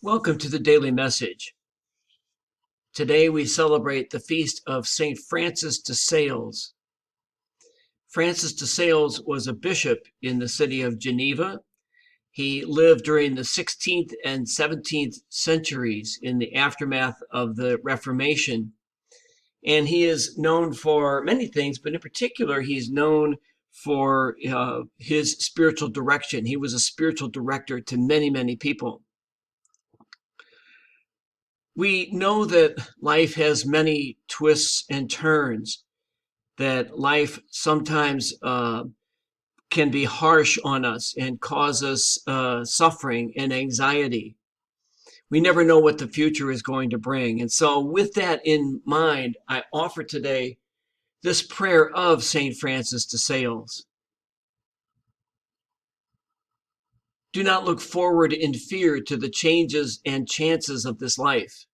Welcome to the Daily Message. Today we celebrate the feast of St. Francis de Sales. Francis de Sales was a bishop in the city of Geneva. He lived during the 16th and 17th centuries in the aftermath of the Reformation. And he is known for many things, but in particular, he's known for his spiritual direction. He was a spiritual director to many, many people. We know that life has many twists and turns, that life sometimes can be harsh on us and cause us suffering and anxiety. We never know what the future is going to bring. And so, with that in mind, I offer today this prayer of St. Francis de Sales. Do not look forward in fear to the changes and chances of this life.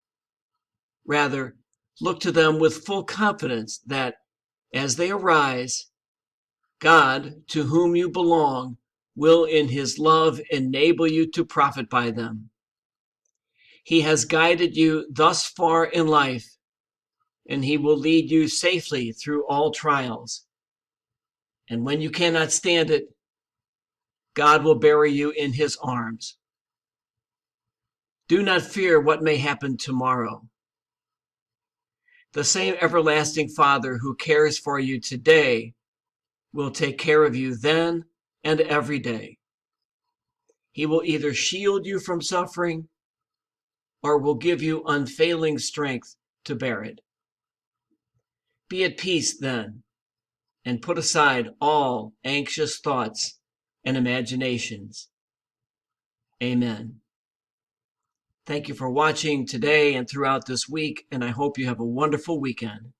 Rather, look to them with full confidence that, as they arise, God, to whom you belong, will in his love enable you to profit by them. He has guided you thus far in life, and he will lead you safely through all trials. And when you cannot stand it, God will bury you in his arms. Do not fear what may happen tomorrow. The same everlasting Father who cares for you today will take care of you then and every day. He will either shield you from suffering or will give you unfailing strength to bear it. Be at peace then, and put aside all anxious thoughts and imaginations. Amen. Thank you for watching today and throughout this week, and I hope you have a wonderful weekend.